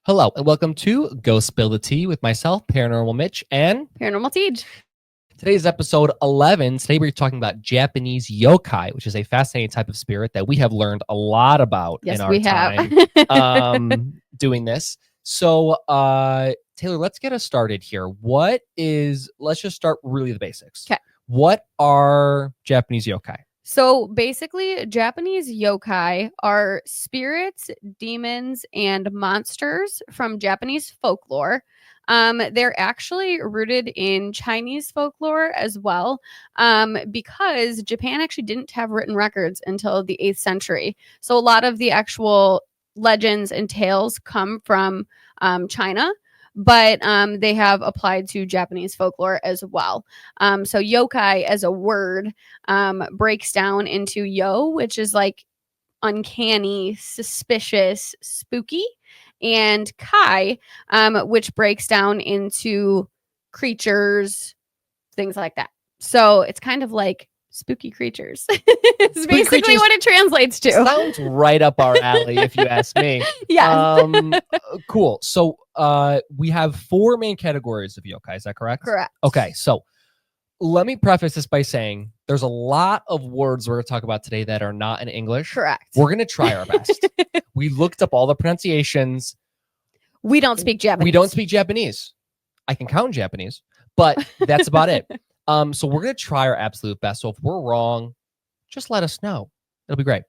Hello, and welcome to Go Spill the Tea with myself, Paranormal Mitch, and Paranormal Tej. today's episode 11. Today we're talking about Japanese yokai, which is a fascinating type of spirit that we have learned a lot about Yes, in our we time doing this. So, Taylor, let's get us started here. Let's just start really the basics. Okay. What are Japanese yokai? So basically, Japanese yokai are spirits, demons, and monsters from Japanese folklore. They're actually rooted in Chinese folklore as well, because Japan actually didn't have written records until the 8th century. So a lot of the actual legends and tales come from China, but they have applied to Japanese folklore as well. So yokai as a word breaks down into yo, which is like uncanny, suspicious, spooky, and kai, which breaks down into creatures, things like that. So it's kind of like spooky creatures. It's Spooky basically creatures what it translates to. Sounds right up our alley, if you ask me. Yeah. Cool. So we have 4 main categories of yokai. Is that correct? Correct. Okay. So let me preface this by saying there's a lot of words we're going to talk about today that are not in English. Correct. We're going to try our best. We looked up all the pronunciations. We don't speak Japanese. We don't speak Japanese. I can count Japanese, but that's about it. So we're going to try our absolute best. So if we're wrong, just let us know. It'll be great.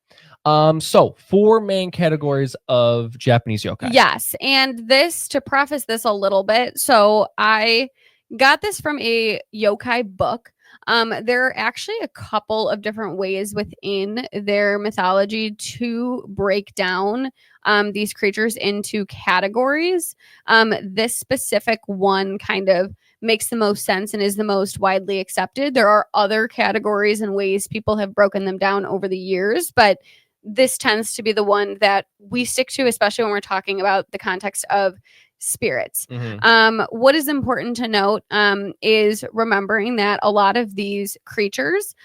So 4 main categories of Japanese yokai. Yes. And this, to preface this a little bit, so I got this from a yokai book. There are actually a couple of different ways within their mythology to break down these creatures into categories. This specific one kind of makes the most sense and is the most widely accepted. There are other categories and ways people have broken them down over the years, but this tends to be the one that we stick to, especially when we're talking about the context of spirits. Mm-hmm. What is important to note is remembering that a lot of these creatures,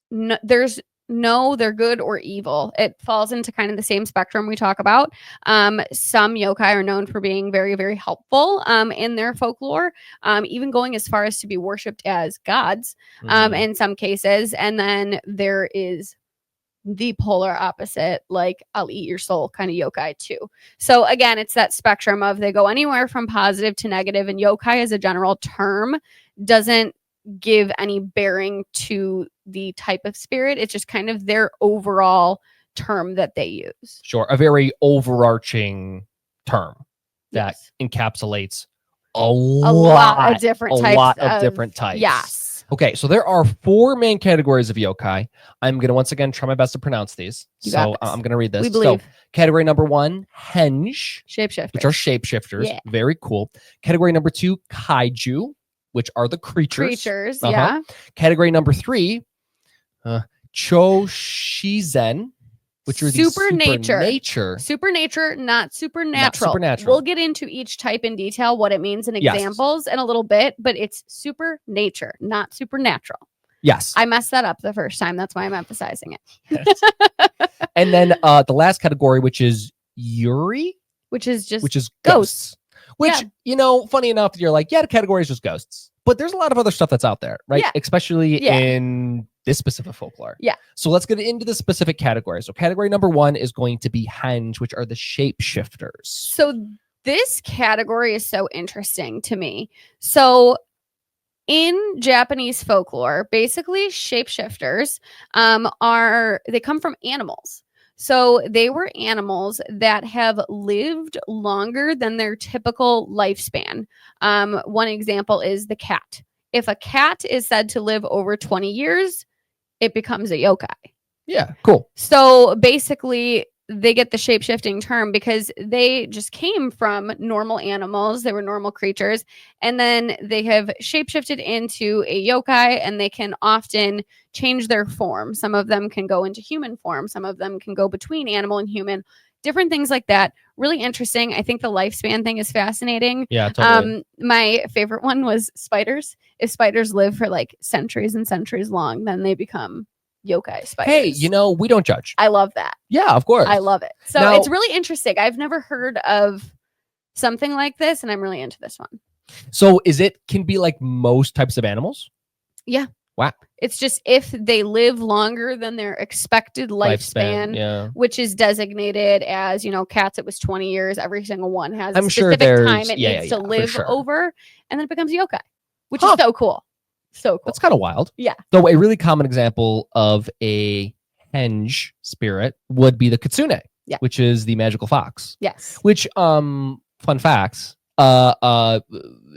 there's no, they're good or evil. It falls into kind of the same spectrum we talk about. Some yokai are known for being very, very helpful in their folklore, even going as far as to be worshipped as gods in some cases. And then there is the polar opposite, like I'll eat your soul kind of yokai too. So again, it's that spectrum of they go anywhere from positive to negative, and yokai as a general term doesn't give any bearing to the type of spirit. It's just kind of their overall term that they use. Sure. A very overarching term that Yes. encapsulates a lot of different types. A lot of different types. Yes. Okay, so there are 4 main categories of yokai. I'm going to once again try my best to pronounce these. You got this. I'm going to read this. We believe. So category number 1, henge, Shapeshifters. which are shapeshifters. Yeah. Very cool. Category number 2, kaiju, which are the creatures. Yeah. Category number 3, choshizen, which are the Supernature, not supernatural. Not supernatural. We'll get into each type in detail, what it means and examples in a little bit, but it's supernature, not supernatural. Yes. I messed that up the first time. That's why I'm emphasizing it. Yes. And then the last category, which is yuri, which is ghosts. Which, Yeah. Funny enough, you're like, the category is just ghosts. But there's a lot of other stuff that's out there, right? Yeah. Especially in this specific folklore. Yeah. So let's get into the specific categories. So category number 1 is going to be henge, which are the shapeshifters. So this category is so interesting to me. So in Japanese folklore, basically shapeshifters they come from animals. So they were animals that have lived longer than their typical lifespan. One example is the cat. If a cat is said to live over 20 years, it becomes a yokai. Yeah, cool. So basically, they get the shape-shifting term because they just came from normal animals. They were normal creatures. And then they have shape-shifted into a yokai, and they can often change their form. Some of them can go into human form. Some of them can go between animal and human. Different things like that. Really interesting. I think the lifespan thing is fascinating. Yeah, totally. My favorite one was spiders. If spiders live for like centuries and centuries long, then they become yokai spiders. Hey, we don't judge. I love that. Yeah, of course. I love it. So Now- it's really interesting. I've never heard of something like this, and I'm really into this one. So can be like most types of animals? Yeah. Wow. It's just if they live longer than their expected lifespan, yeah. which is designated as, cats, it was 20 years. Every single one has I'm a sure specific time it needs to for live sure. over, and then it becomes yokai, which is so cool. So cool. That's kind of wild. Yeah. Though a really common example of a henge spirit would be the kitsune, which is the magical fox. Yes. Which, fun facts,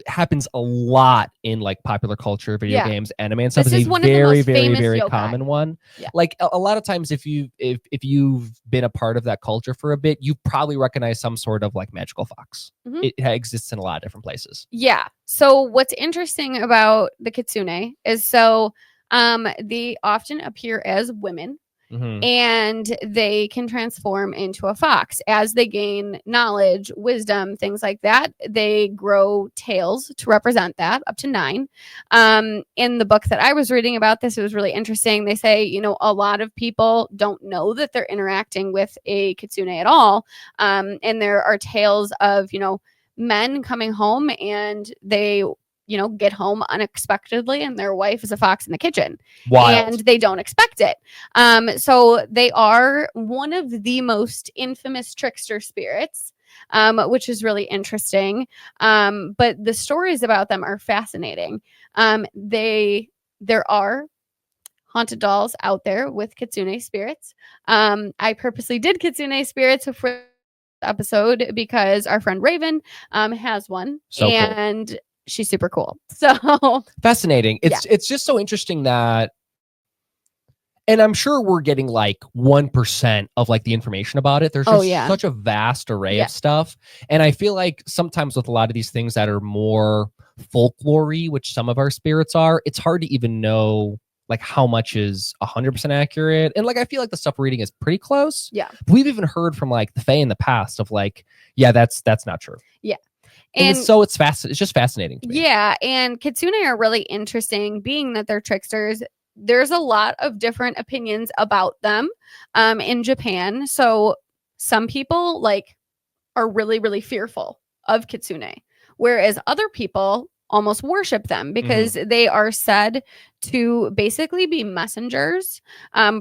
happens a lot in like popular culture, video games, anime and stuff. This is is a one very, of the most very, famous very yokai. common one. Yeah. Like a lot of times, if you've been a part of that culture for a bit, you probably recognize some sort of like magical fox. Mhm. It exists in a lot of different places. Yeah. So what's interesting about the kitsune is they often appear as women. Mm-hmm. And they can transform into a fox as they gain knowledge, wisdom, things like that. They grow tails to represent that, up to 9. In the book that I was reading about this, it was really interesting. They say, a lot of people don't know that they're interacting with a kitsune at all. And there are tales of, men coming home and they get home unexpectedly and their wife is a fox in the kitchen. Wild. And they don't expect it. So they are one of the most infamous trickster spirits, which is really interesting. But the stories about them are fascinating. There are haunted dolls out there with kitsune spirits. I purposely did kitsune spirits for episode because our friend Raven has one. So and cool. She's super cool. So fascinating. It's just so interesting that, and I'm sure we're getting like 1% of like the information about it. There's just such a vast array of stuff. And I feel like sometimes with a lot of these things that are more folklore-y, which some of our spirits are, it's hard to even know like how much is 100% accurate. And like, I feel like the stuff we're reading is pretty close. Yeah. But we've even heard from like the Fae in the past of like, yeah, that's not true. Yeah. And it's just fascinating to me. Yeah, and kitsune are really interesting, being that they're tricksters. There's a lot of different opinions about them in Japan. So some people are really, really fearful of kitsune, whereas other people almost worship them because they are said to basically be messengers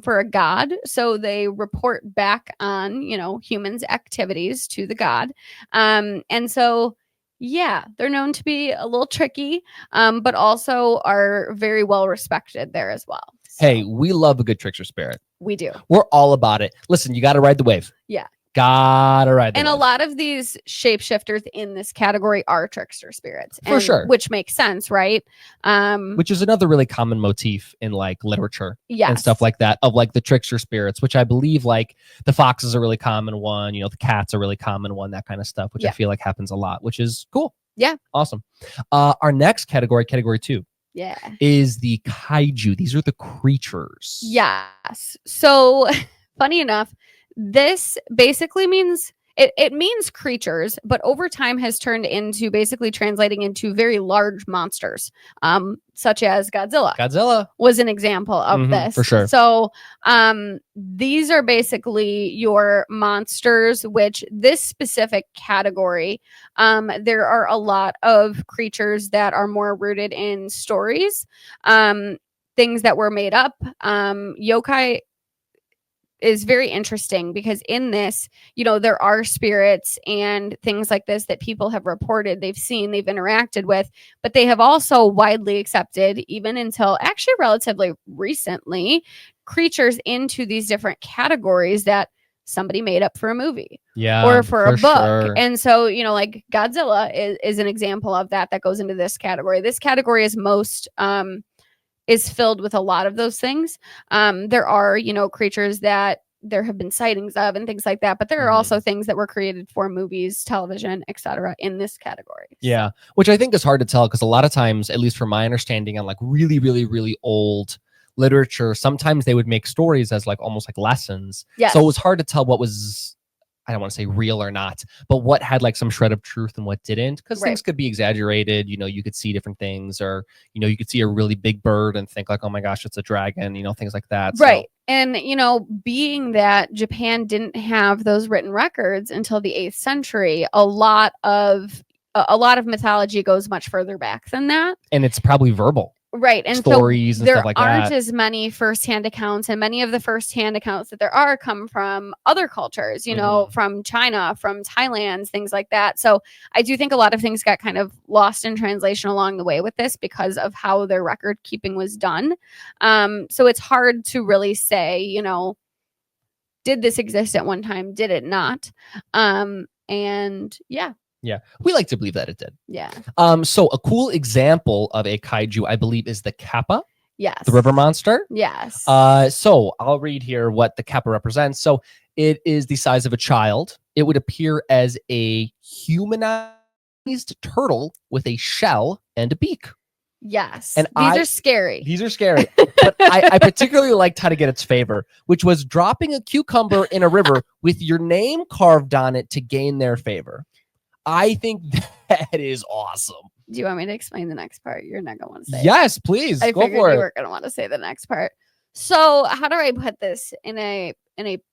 for a god. So they report back on, humans' activities to the god. And so yeah, they're known to be a little tricky, but also are very well respected there as well. So, hey, we love a good trickster spirit. We do. We're all about it. Listen, you got to ride the wave. Yeah. Gotta ride the wave. And a lot of these shapeshifters in this category are trickster spirits. For sure. Which makes sense, right? Which is another really common motif in like literature and stuff like that, of like the trickster spirits, which I believe like the fox is a really common one, the cat's a really common one, that kind of stuff, which I feel like happens a lot, which is cool. Yeah. Awesome. Our next category 2, is the kaiju. These are the creatures. Yes. So funny enough, this basically means it means creatures, but over time has turned into basically translating into very large monsters, such as Godzilla. Godzilla was an example of this. For sure. So these are basically your monsters, which this specific category, there are a lot of creatures that are more rooted in stories, things that were made up. Yokai is very interesting because in this, there are spirits and things like this that people have reported, they've seen, they've interacted with, but they have also widely accepted, even until actually relatively recently, creatures into these different categories that somebody made up for a movie or for a book. Sure. And so, like Godzilla is an example of that goes into this category. This category is most is filled with a lot of those things. There are, creatures that there have been sightings of and things like that, but there are also things that were created for movies, television, etc. in this category. Yeah, which I think is hard to tell because a lot of times, at least from my understanding on like really, really, really old literature, sometimes they would make stories as like almost like lessons. Yes. So it was hard to tell what was I don't want to say real or not, but what had like some shred of truth and what didn't, because Right. things could be exaggerated. You could see different things, or you could see a really big bird and think like, oh my gosh, it's a dragon, things like that. Right. And, being that Japan didn't have those written records until the 8th century, a lot of mythology goes much further back than that. And it's probably verbal. Right. And stories so and there stuff like aren't that. as many firsthand accounts, and many of the firsthand accounts that there are come from other cultures, Mhm. from China, from Thailand, things like that. So I do think a lot of things got kind of lost in translation along the way with this because of how their record keeping was done. So it's hard to really say, did this exist at one time? Did it not? And yeah. Yeah, we like to believe that it did. Yeah. So a cool example of a kaiju, I believe, is the kappa, Yes. the river monster. Yes. So I'll read here what the kappa represents. So it is the size of a child. It would appear as a humanized turtle with a shell and a beak. Yes. And these are scary. These are scary. But I particularly liked how to get its favor, which was dropping a cucumber in a river with your name carved on it to gain their favor. I think that is awesome. Do you want me to explain the next part? You're not gonna want to say. Yes, please. I go figured for you it. were gonna want to say the next part. So how do I put this in a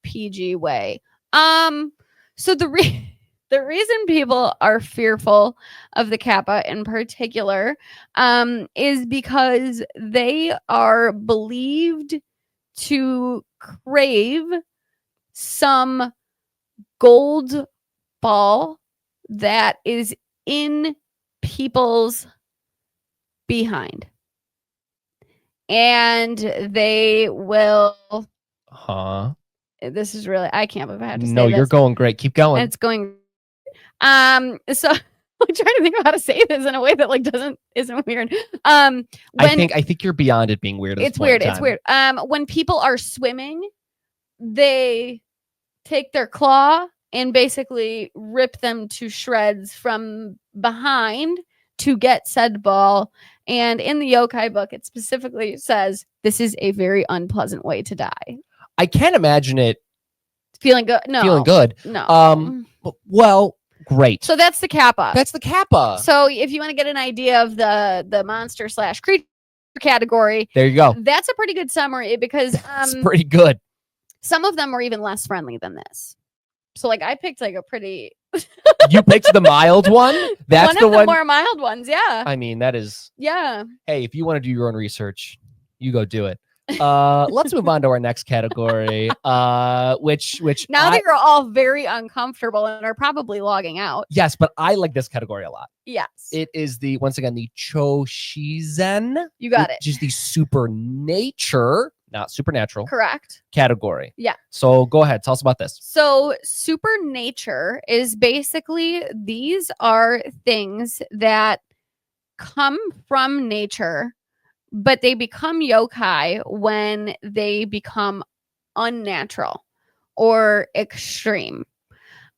PG way? So the reason people are fearful of the kappa in particular, is because they are believed to crave some gold ball that is in people's behind, and they will this is really, I can't believe I had to say No, this. you're going great. Keep going. And it's going so I'm trying to think of how to say this in a way that like isn't weird. I think you're beyond it being weird. It's weird. It's weird. When people are swimming, they take their claw and basically rip them to shreds from behind to get said ball. And in the yokai book, it specifically says this is a very unpleasant way to die. I can't imagine it feeling good. No, feeling good. No. Well, great. So that's the kappa. That's the kappa. So if you want to get an idea of the monster / creature category, there you go. That's a pretty good summary because it's pretty good. Some of them are even less friendly than this. So like I picked like a pretty You picked the mild one? That's one of the more mild ones, yeah. I mean, that is yeah. Hey, if you want to do your own research, you go do it. Let's move on to our next category. Which now that you're all very uncomfortable and are probably logging out. Yes, but I like this category a lot. Yes. It is the Choshizen. You got it. Which is the super nature, not supernatural. Correct. Category. Yeah. So go ahead. Tell us about this. So super nature is basically, these are things that come from nature, but they become yokai when they become unnatural or extreme.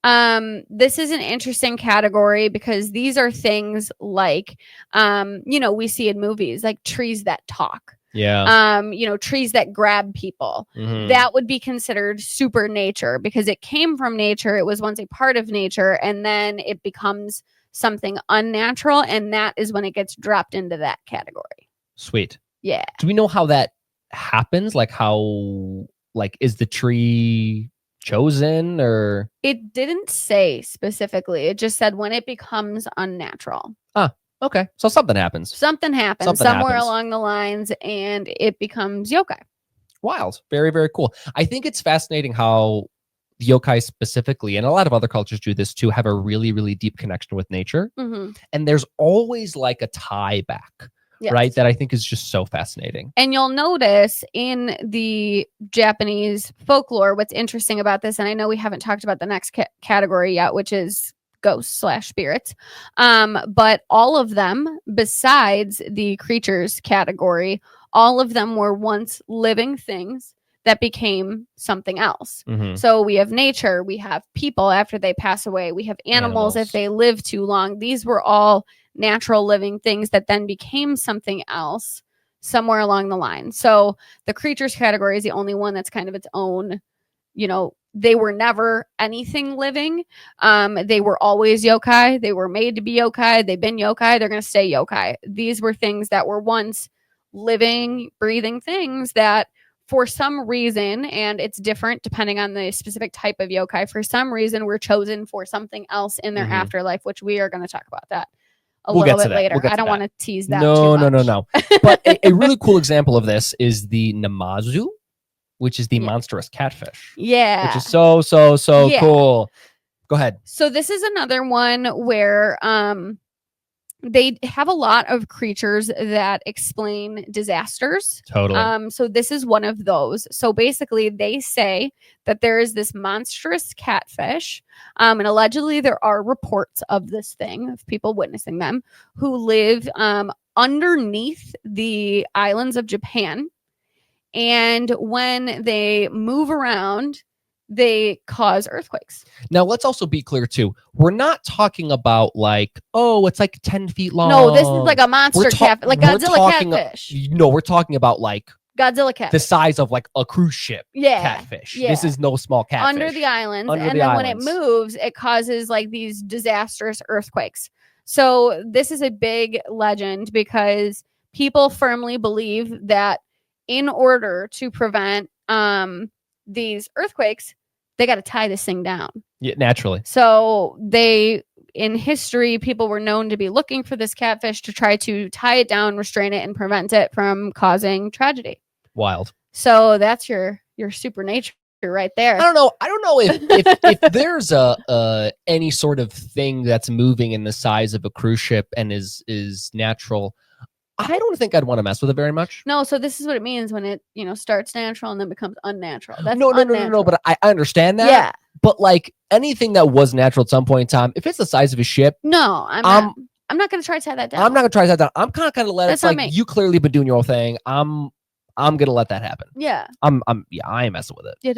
This is an interesting category because these are things like, we see in movies like trees that talk. Yeah. Trees that grab people. Mm-hmm. That would be considered super nature because it came from nature. It was once a part of nature, and then it becomes something unnatural, and that is when it gets dropped into that category. Sweet. Yeah. Do we know how that happens? Like is the tree chosen, or? It didn't say specifically. It just said when it becomes unnatural. Okay, so something happens. Something happens somewhere along the lines, and it becomes yokai. Wild. Very, very cool. I think it's fascinating how the yokai specifically, and a lot of other cultures do this too, have a really, really deep connection with nature. Mm-hmm. And there's always like a tie back, yes, right? That I think is just so fascinating. And you'll notice in the Japanese folklore, what's interesting about this, and I know we haven't talked about the next category yet, which is ghosts / spirits, but all of them besides the creatures category, all of them were once living things that became something else. Mm-hmm. So we have nature, we have people after they pass away, we have animals if they live too long. These were all natural living things that then became something else somewhere along the line. So the creatures category is the only one that's kind of its own they were never anything living. They were always yokai. They were made to be yokai. They've been yokai. They're going to stay yokai. These were things that were once living, breathing things that for some reason, and it's different depending on the specific type of yokai, for some reason were chosen for something else in their afterlife, which we are going to talk about that we'll little get bit later. We'll I don't want to tease that no, too much. No. But a really cool example of this is the namazu, which is the monstrous catfish. Yeah. Which is so cool. Go ahead. So this is another one where they have a lot of creatures that explain disasters. Totally. So this is one of those. So basically they say that there is this monstrous catfish, and allegedly there are reports of this thing, of people witnessing them, who live underneath the islands of Japan. And when they move around, they cause earthquakes. Now, let's also be clear, too. We're not talking about like, oh, it's like 10 feet long. No, this is like a monster catfish, like Godzilla catfish. No, we're talking about like Godzilla catfish. The size of like a cruise ship catfish. Yeah. This is no small catfish. Under the islands. When it moves, it causes like these disastrous earthquakes. So this is a big legend because people firmly believe that in order to prevent these earthquakes, they got to tie this thing down. Yeah, naturally. So in history, people were known to be looking for this catfish to try to tie it down, restrain it, and prevent it from causing tragedy. Wild. So that's your super nature right there. I don't know if there's any sort of thing that's moving in the size of a cruise ship and is natural. I don't think I'd want to mess with it very much. No, so this is what it means when it, starts natural and then becomes unnatural. That's no, but I understand that. Yeah. But like anything that was natural at some point in time, if it's the size of a ship, no, I'm not going to try to tie that down. I'm not going to try to tie that down. I'm kind of let That's it like you clearly been doing your own thing. I'm going to let that happen. Yeah. I ain't messing with it.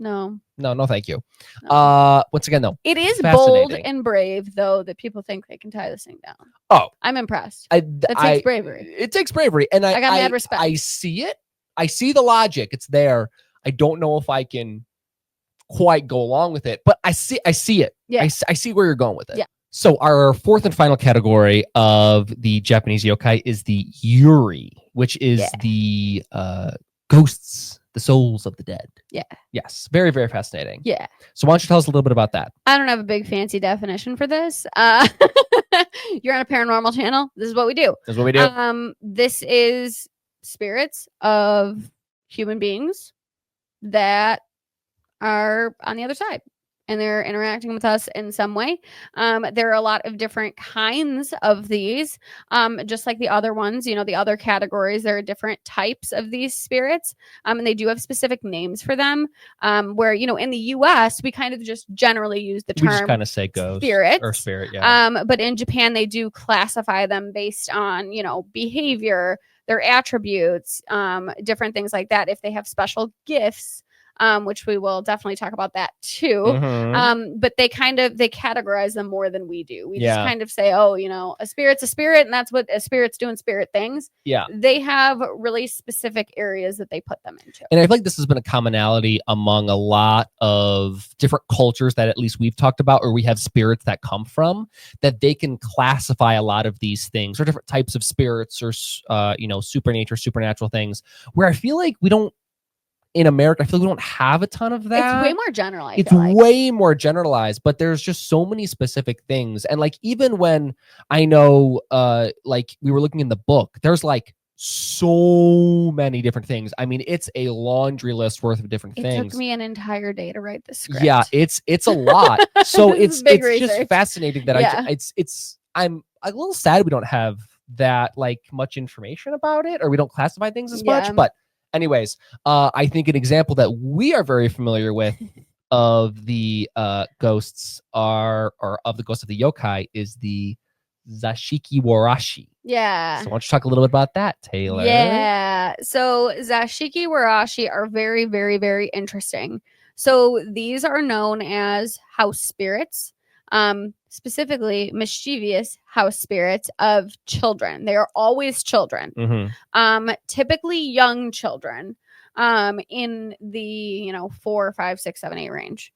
No, thank you. No. Once again, though, it is bold and brave, though, that people think they can tie this thing down. Oh, I'm impressed. It takes bravery. It takes bravery, and I got mad respect. I see it. I see the logic. It's there. I don't know if I can quite go along with it, but I see it. Yeah. I see where you're going with it. Yeah. So our fourth and final category of the Japanese yokai is the yuri, which is the ghosts, the souls of the dead. Yeah. Yes. Very, very fascinating. Yeah. So why don't you tell us a little bit about that? I don't have a big fancy definition for this. You're on a paranormal channel. This is what we do. This is spirits of human beings that are on the other side. And they're interacting with us in some way. There are a lot of different kinds of these, just like the other ones, the other categories. There are different types of these spirits, and they do have specific names for them. Where in the U.S. we kind of just generally use the term. We just kind of say ghost or spirit, yeah. But in Japan they do classify them based on behavior, their attributes, different things like that. If they have special gifts. Which we will definitely talk about that too. Mm-hmm. But they categorize them more than we do. We just kind of say, a spirit's a spirit, and that's what a spirit's doing spirit things. Yeah. They have really specific areas that they put them into. And I feel like this has been a commonality among a lot of different cultures that at least we've talked about, or we have spirits that come from, that they can classify a lot of these things or different types of spirits or, supernatural things, where I feel like we don't, in America, I feel like we don't have a ton of that. It's way more generalized. It's way more generalized, but there's just so many specific things. And like, even when I know, like we were looking in the book, there's like so many different things. I mean, it's a laundry list worth of different things. It took me an entire day to write this script. Yeah, it's a lot. So it's research. Just fascinating that I'm a little sad we don't have that like much information about it, or we don't classify things as much, but anyways, I think an example that we are very familiar with of the ghosts or of the ghosts of the yokai is the Zashiki Warashi. Yeah. So why don't you talk a little bit about that, Taylor? Yeah. So Zashiki Warashi are very, very, very interesting. So these are known as house spirits. Specifically mischievous house spirits of children. They are always children. Mm-hmm. Typically young children. in the 4, 5, 6, 7, 8 range.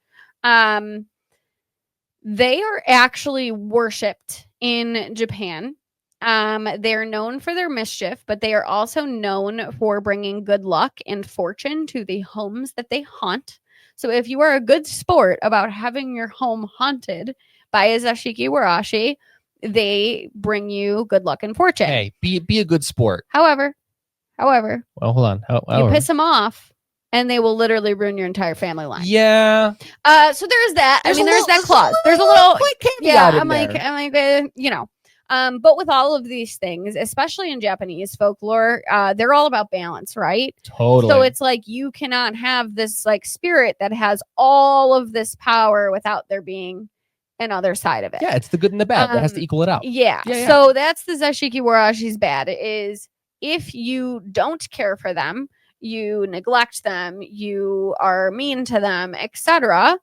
They are actually worshipped in Japan. They're known for their mischief, but they are also known for bringing good luck and fortune to the homes that they haunt. So if you are a good sport about having your home haunted by a Zashiki Warashi, they bring you good luck and fortune. Hey, be a good sport. However, well, hold on. you piss them off, and they will literally ruin your entire family line. Yeah. So there's that. There's that clause. There's a little caveat. I'm like, but with all of these things, especially in Japanese folklore, they're all about balance, right? Totally. So it's like you cannot have this like spirit that has all of this power without there being another side of it. Yeah, it's the good and the bad. It has to equal it out. Yeah. So that's the Zashiki Warashi's bad, is if you don't care for them, you neglect them, you are mean to them, etc.,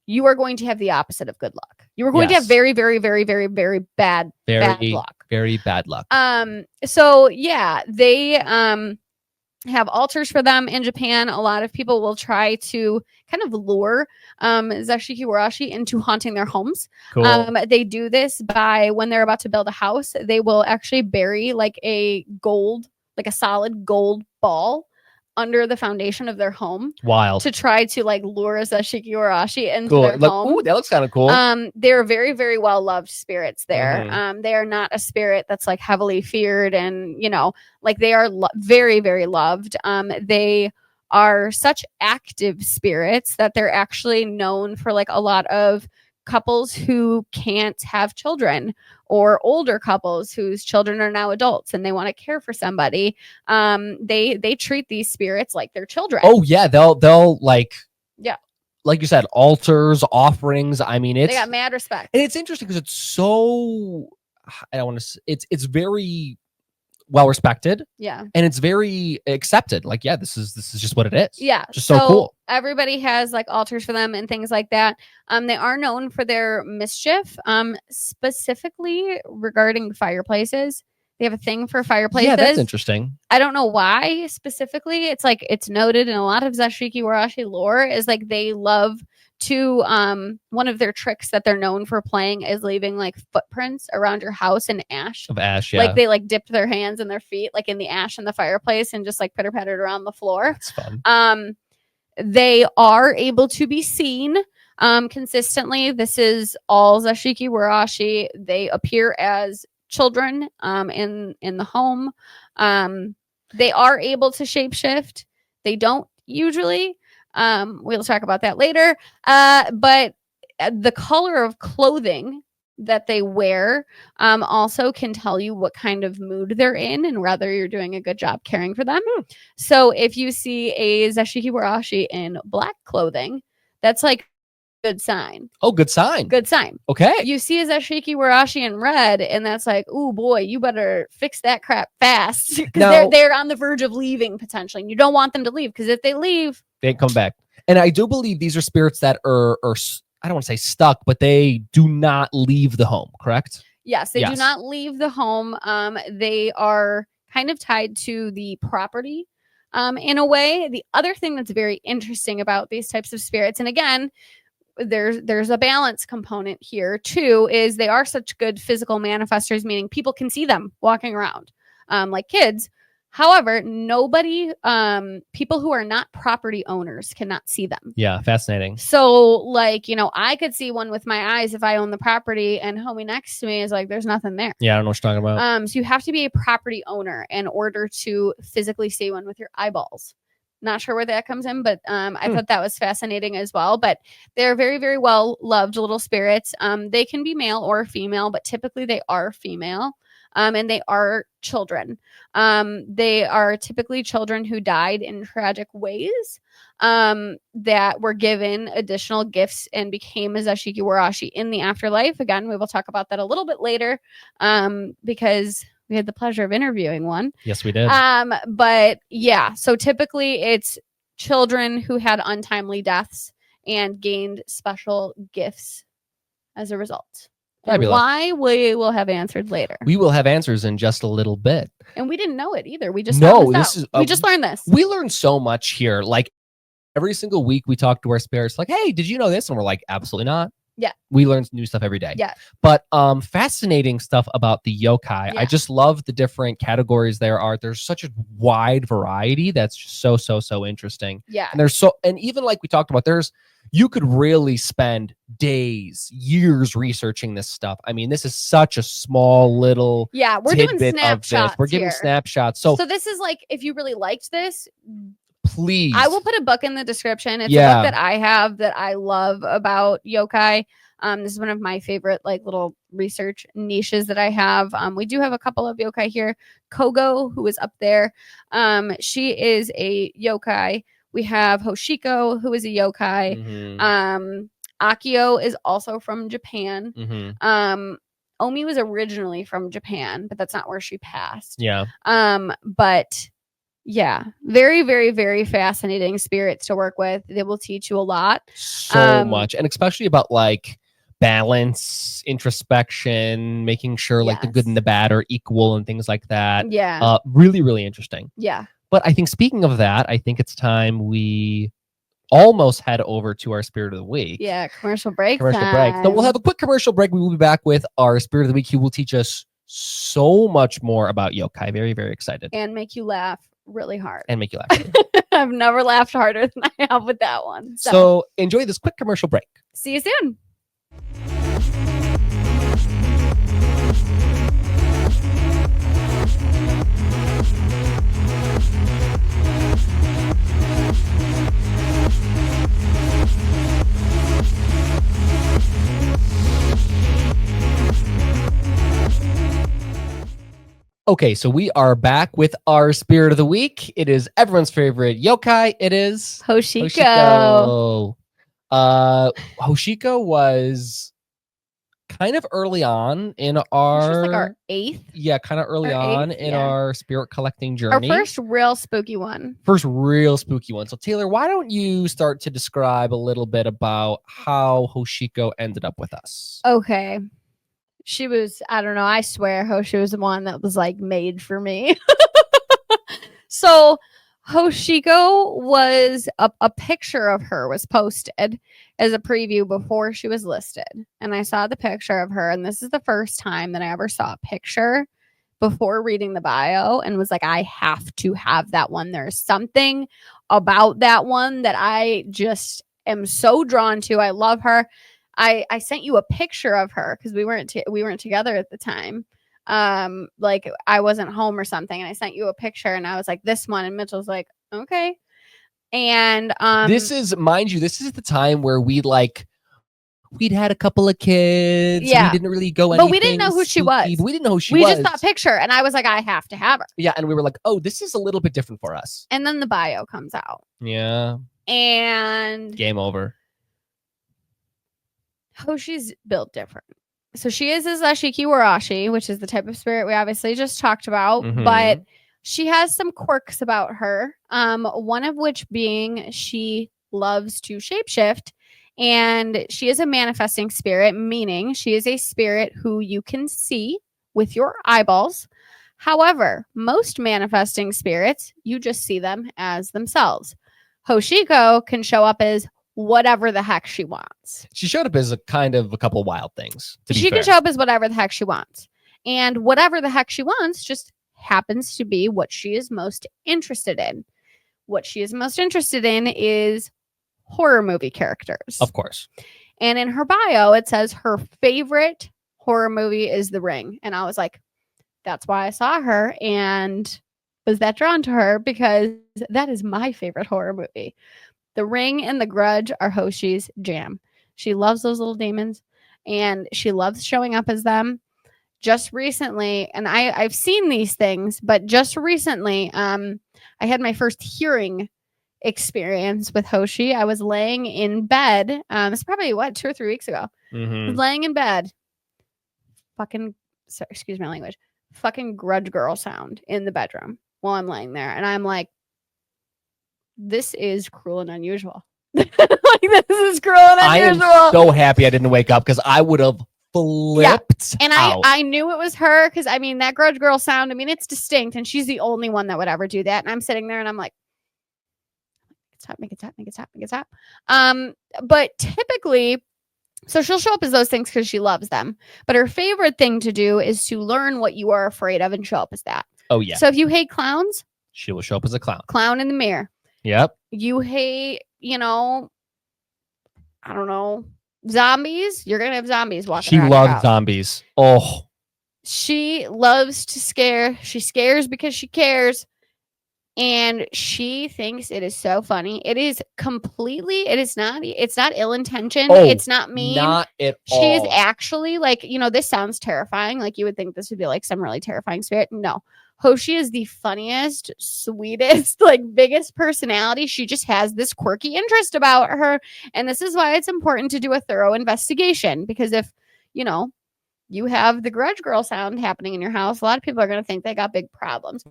you are going to have the opposite of good luck. You are going to have very, very, very, very, very bad luck. Very bad luck. So yeah, they have altars for them in Japan. A lot of people will try to kind of lure Zashiki Warashi into haunting their homes. Cool. They do this by, when they're about to build a house, they will actually bury like a solid gold ball under the foundation of their home. Wild. To try to like lure Zashiki Warashi into their home. Ooh, that looks kind of cool. They're very, very well loved spirits there. Mm-hmm. They are not a spirit that's like heavily feared, and like they are very, very loved. They are such active spirits that they're actually known for like a lot of couples who can't have children, or older couples whose children are now adults and they want to care for somebody. They treat these spirits like their children. Oh yeah, they'll like you said, altars, offerings. I mean, they got mad respect. And it's interesting because it's so, I don't want to. It's very well respected. Yeah. And it's very accepted. Like, yeah, this is just what it is. Yeah. Just so cool. Everybody has like altars for them and things like that. They are known for their mischief, specifically regarding fireplaces. They have a thing for fireplaces. Yeah, that's interesting. I don't know why specifically. It's like, it's noted in a lot of Zashiki Warashi lore is like they love to, one of their tricks that they're known for playing is leaving like footprints around your house in ash. Of ash, yeah. Like they like dipped their hands and their feet like in the ash in the fireplace and just like pitter pattered around the floor. That's fun. They are able to be seen consistently. This is all Zashiki Warashi. They appear as children in the home. They are able to shapeshift. They don't usually. We'll talk about that later. But the color of clothing that they wear also can tell you what kind of mood they're in and whether you're doing a good job caring for them. So if you see a Zashiki Warashi in black clothing, that's like good sign. Oh, good sign. Good sign. Okay. You see a Zashiki Warashi in red, and that's like, oh boy, you better fix that crap fast because they're on the verge of leaving potentially. And you don't want them to leave because if they leave, they come back. And I do believe these are spirits that are I don't want to say stuck, but they do not leave the home, correct? Yes, they do not leave the home. They are kind of tied to the property in a way. The other thing that's very interesting about these types of spirits, and again, there's a balance component here too, is they are such good physical manifestors, meaning people can see them walking around like kids. However, nobody, people who are not property owners cannot see them. Yeah, fascinating. So, like, I could see one with my eyes if I own the property, and homie next to me is like, there's nothing there. Yeah, I don't know what you're talking about. So you have to be a property owner in order to physically see one with your eyeballs. Not sure where that comes in, but I thought that was fascinating as well. But they're very, very well loved little spirits. They can be male or female, but typically they are female. And they are children. They are typically children who died in tragic ways that were given additional gifts and became a Zashiki Warashi in the afterlife. Again, we will talk about that a little bit later because we had the pleasure of interviewing one. Yes, we did. But yeah, so typically it's children who had untimely deaths and gained special gifts as a result. And Fabulous. why, we will have answered later. We will have answers in just a little bit. And we didn't know it either. We just No, found this out. is We just learned this. We learn so much here. Like every single week we talk to our spirits like, hey, did you know this? And we're like, absolutely not. Yeah. We learn new stuff every day. Yeah. But fascinating stuff about the yokai. Yeah. I just love the different categories there are. There's such a wide variety that's just so interesting. Yeah. And even like we talked about, you could really spend days, years researching this stuff. I mean, this is such a small little Yeah, we're doing tidbit of snapshots. this. We're giving here. snapshots. So this is like, if you really liked this, please, I will put a book in the description. It's a Yeah. book that I have that I love about yokai. This is one of my favorite like little research niches that I have. We do have a couple of yokai here. Kogo, who is up there, she is a yokai. We have Hoshiko, who is a yokai. Mhm. Akio is also from Japan. Mhm. Omi was originally from Japan, but that's not where she passed. Yeah. But yeah, very, very, very fascinating spirits to work with. They will teach you a lot. So much. And especially about like balance, introspection, making sure like the good Yes. and the bad are equal and things like that. Yeah. Really, really interesting. Yeah. But I think speaking of that, I think it's time we almost head over to our Spirit of the Week. Yeah. Commercial break. Commercial break. So we'll have a quick commercial break. We will be back with our Spirit of the Week. He will teach us so much more about yokai. Very, very excited. And make you laugh really hard. And make you laugh. I've never laughed harder than I have with that one. So enjoy this quick commercial break. See you soon. Okay, so we are back with our Spirit of the Week. It is everyone's favorite yokai. It is Hoshiko. Hoshiko was kind of early on in This our, was like our 8th. yeah, kind of early our on 8th, in yeah. our spirit collecting Our journey. first real spooky one. First real spooky one. So Taylor, why don't you start to describe a little bit about how Hoshiko ended up with us? Okay. She was, I don't know, I swear Hoshi was the one that was like made for me. So Hoshiko was a picture of her was posted as a preview before she was listed. And I saw the picture of her. And this is the first time that I ever saw a picture before reading the bio and was like, I have to have that one. There's something about that one that I just am so drawn to. I love her. I sent you a picture of her because we weren't together at the time. Like I wasn't home or something, and I sent you a picture, and I was like, this one, and Mitchell's like, okay. And this is, mind you, this is the time where we'd had a couple of kids. Yeah. We didn't really go But we didn't know who she was. We didn't know who she we was. just thought picture, and I was like, I have to have her. Yeah, and we were like, oh, this is a little bit different for us. And then the bio comes out, Yeah. and Game over. Hoshi's built different. So she is a Zashiki Warashi, which is the type of spirit we obviously just talked about, Mhm. but she has some quirks about her. One of which being she loves to shapeshift, and she is a manifesting spirit, meaning she is a spirit who you can see with your eyeballs. However, most manifesting spirits, you just see them as themselves. Hoshiko can show up as whatever the heck she wants. She showed up as a couple wild things. She can show up as whatever the heck she wants. And whatever the heck she wants just happens to be what she is most interested in. What she is most interested in is horror movie characters. Of course. And in her bio, it says her favorite horror movie is The Ring. And I was like, that's why I saw her and was that drawn to her, because that is my favorite horror movie. The Ring and The Grudge are Hoshi's jam. She loves those little demons and she loves showing up as them. Just recently, and I've seen these things, but just recently, I had my first hearing experience with Hoshi. I was laying in bed. It's probably 2 or 3 weeks ago. I was laying in bed. Excuse my language. Fucking grudge girl sound in the bedroom while I'm laying there. And I'm like, this is cruel and unusual. Like, this is cruel and unusual. I am so happy I didn't wake up because I would have flipped And out. I knew it was her because I mean that grudge girl sound. I mean it's distinct, and she's the only one that would ever do that. And I'm sitting there and I'm like, stop, make it stop, make it stop, make it stop. But typically, so she'll show up as those things because she loves them. But her favorite thing to do is to learn what you are afraid of and show up as that. Oh yeah. So if you hate clowns, She will show up as a clown. clown in the mirror. Yep. You hate, I don't know, zombies. You're gonna have zombies walking. She around your loves house. zombies. Oh. She loves to scare. She scares because she cares. And she thinks it is so funny. It is completely, it's not ill-intentioned. Oh, it's not mean. Not at She all. is actually like, this sounds terrifying. Like you would think this would be like some really terrifying spirit. No. Hoshi is the funniest, sweetest, like biggest personality. She just has this quirky interest about her. And this is why it's important to do a thorough investigation. Because if, you have the grudge girl sound happening in your house, a lot of people are going to think they got big problems.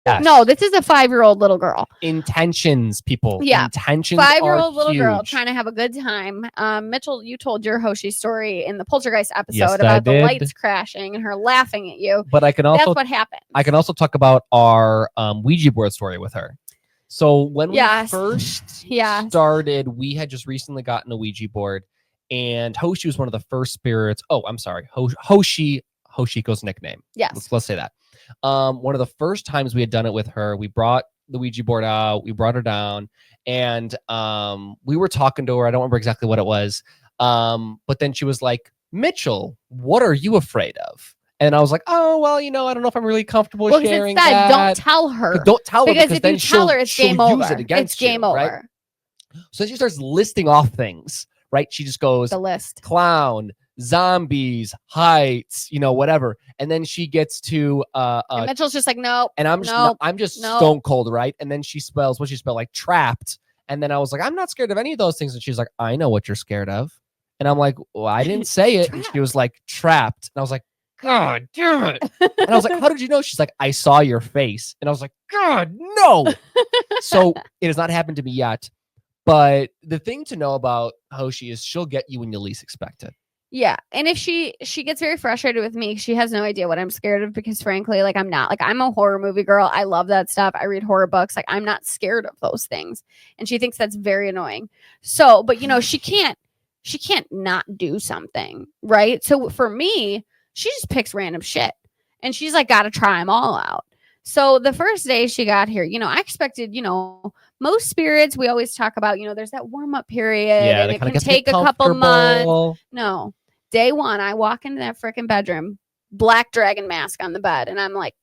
Yes. No, this is a 5-year-old little girl. Intentions, people. Yeah. Intentions. 5-year-old are little girl huge. trying to have a good time. Mitchell, you told your Hoshi story in the Poltergeist episode Yes, I about the did. lights crashing and her laughing at you. But I can That's also what happened. I can also talk about our Ouija board story with her. So when we first started, we had just recently gotten a Ouija board, and Hoshi was one of the first spirits. Oh, I'm sorry, Hoshiko's nickname. Yes. Let's say that. One of the first times we had done it with her, we brought the Ouija board out, we brought her down, and we were talking to her. I don't remember exactly what it was. But then she was like, Mitchell, what are you afraid of? And I was like, oh, well, I don't know if I'm really comfortable sharing that. Don't tell her. Don't tell her because if then you tell her, it's game over. Use it against it's game you, over. Right? So she starts listing off things, right? She just goes, the list. Clown, zombies, heights, whatever. And then she gets to and Mitchell's just like, nope. And I'm just stone cold, right? And then she spells like trapped. And then I was like, I'm not scared of any of those things. And she's like, I know what you're scared of. And I'm like, well, I didn't say it. And she was like, trapped. And I was like, God damn it. And I was like, how did you know? She's like, I saw your face. And I was like, God, no. So it has not happened to me yet. But the thing to know about Hoshi is she'll get you when you least expect it. Yeah. And if she gets very frustrated with me, she has no idea what I'm scared of because frankly, like I'm not. Like I'm a horror movie girl. I love that stuff. I read horror books. Like I'm not scared of those things. And she thinks that's very annoying. So, but she can't not do something, right? So for me, she just picks random shit. And she's like got to try them all out. So the first day she got here, I expected, most spirits we always talk about, there's that warm-up period and it can take a couple months. No. Day one, I walk into that freaking bedroom, black dragon mask on the bed. And I'm like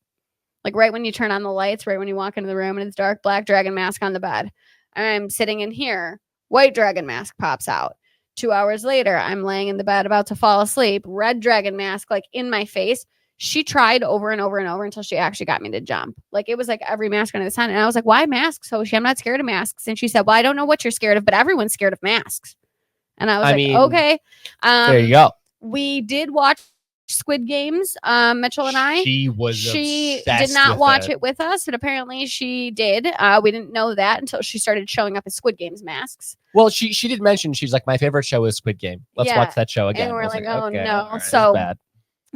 right when you turn on the lights, right when you walk into the room and it's dark, black dragon mask on the bed. I'm sitting in here, white dragon mask pops out. 2 hours later, I'm laying in the bed about to fall asleep, red dragon mask like in my face. She tried over and over and over until she actually got me to jump. Like it was like every mask under the sun. And I was like, why masks, Hoshi? I'm not scared of masks. And she said, well, I don't know what you're scared of, but everyone's scared of masks. And I was okay. There you go. We did watch Squid Games, Mitchell and I. She did not watch it with us, but apparently she did. We didn't know that until she started showing up as Squid Games masks. Well, she did mention, she's like, my favorite show is Squid Game. Let's watch that show again. And we're like, oh okay, no. right, so bad.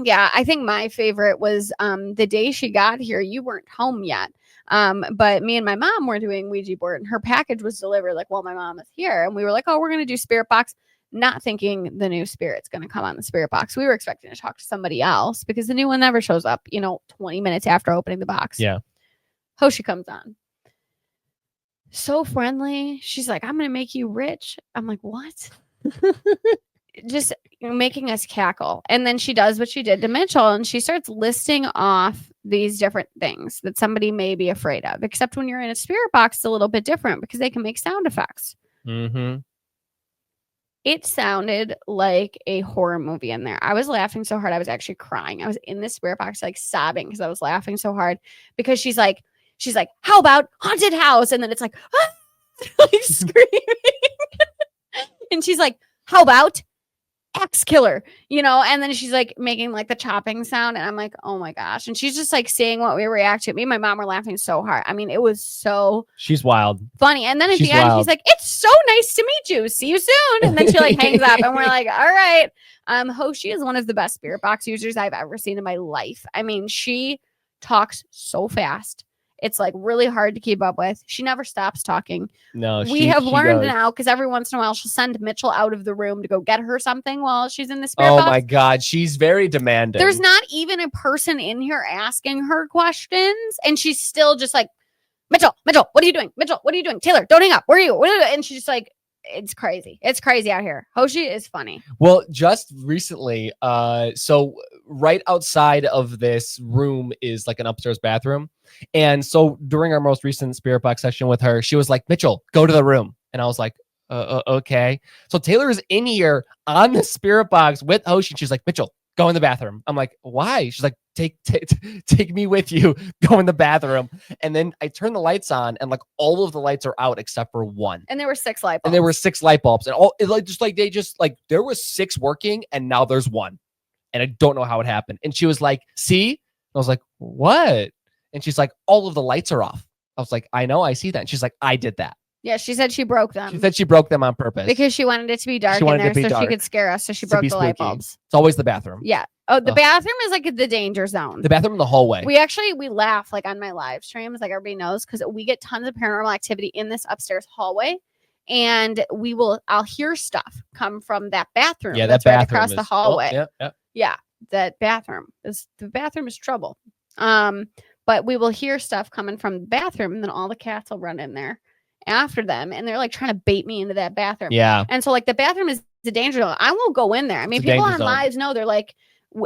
Yeah, I think my favorite was the day she got here. You weren't home yet. But me and my mom were doing Ouija board and her package was delivered like, well, my mom is here. And we were like, oh, we're going to do spirit box, not thinking the new spirit's going to come on the spirit box. We were expecting to talk to somebody else because the new one never shows up, 20 minutes after opening the box. Yeah. Hoshi comes on. So friendly. She's like, I'm going to make you rich. I'm like, what? Just making us cackle. And then she does what she did to Mitchell and she starts listing off these different things that somebody may be afraid of, except when you're in a spirit box, it's a little bit different because they can make sound effects. Mm-hmm. It sounded like a horror movie in there. I was laughing so hard I was actually crying. I was in the spirit box like sobbing because I was laughing so hard because she's like, how about haunted house? And then it's like, like screaming. And she's like, how about axe killer, and then she's like making like the chopping sound and I'm like, oh my gosh. And she's just like seeing what we react to. Me and my mom were laughing so hard. I mean, it was so she's wild funny. And then at the end she's like, it's so nice to meet you, see you soon. And then she like hangs up and we're like, all right, Hoshi is one of the best spirit box users I've ever seen in my life. I mean, she talks so fast. It's like really hard to keep up with. She never stops talking. No, We have she learned does. now because every once in a while she'll send Mitchell out of the room to go get her something while she's in the spirit Oh box. my God, she's very demanding. There's not even a person in here asking her questions, and she's still just like, Mitchell, what are you doing? Mitchell, what are you doing? Taylor, don't hang up. Where are you? And she's just like, it's crazy. It's crazy out here. Hoshi is funny. Well, just recently, so right outside of this room is like an upstairs bathroom. And so during our most recent spirit box session with her, she was like, Mitchell, go to the room. And I was like, okay. So Taylor is in here on the spirit box with Hoshi. And she's like, Mitchell, go in the bathroom. I'm like, why? She's like, take me with you. Go in the bathroom. And then I turn the lights on, and like all of the lights are out except for one. And there were 6 light bulbs. And there were 6 light bulbs, and all there was 6 working, and now there's 1, and I don't know how it happened. And she was like, "See?" And I was like, "What?" And she's like, "All of the lights are off." I was like, "I know, I see that." And she's like, "I did that." Yeah, she said she broke them. She said she broke them on purpose because she wanted it to be dark She in wanted it there to be so dark. she could scare us. So she To broke be the light spooky. bulbs. It's always the bathroom. Yeah. Oh, the Ugh. bathroom is like the danger zone. The bathroom in the hallway. We laugh like on my live streams, like everybody knows, because we get tons of paranormal activity in this upstairs hallway, and I'll hear stuff come from that bathroom. Yeah, that's that right bathroom across the hallway. Yeah. That bathroom is trouble. But we will hear stuff coming from the bathroom, and then all the cats will run in there after them, and they're like trying to bait me into that bathroom. Yeah. And so like the bathroom is the danger zone. I won't go in there. I mean, It's a people danger on zone. lives know, they're like,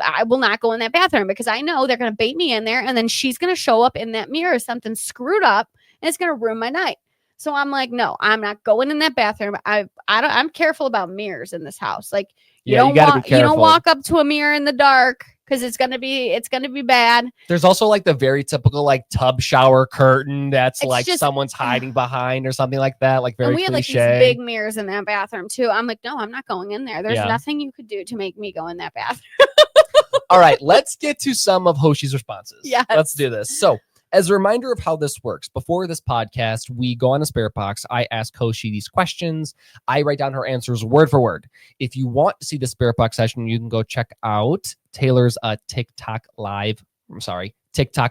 I will not go in that bathroom because I know they're going to bait me in there, and then she's going to show up in that mirror something screwed up, and it's going to ruin my night. So I'm like, no, I'm not going in that bathroom. I'm careful about mirrors in this house. Like you don't walk up to a mirror in the dark because it's gonna be bad. There's also like the very typical like tub shower curtain that's It's like just- someone's hiding behind or something like that. Like very And we had like cliche. these big mirrors in that bathroom too. I'm like, no, I'm not going in there. There's Yeah. nothing you could do to make me go in that bathroom. All right, let's get to some of Hoshi's responses. Yes. Let's do this. So, as a reminder of how this works, before this podcast, we go on a spirit box. I ask Hoshi these questions. I write down her answers word for word. If you want to see the spirit box session, you can go check out Taylor's TikTok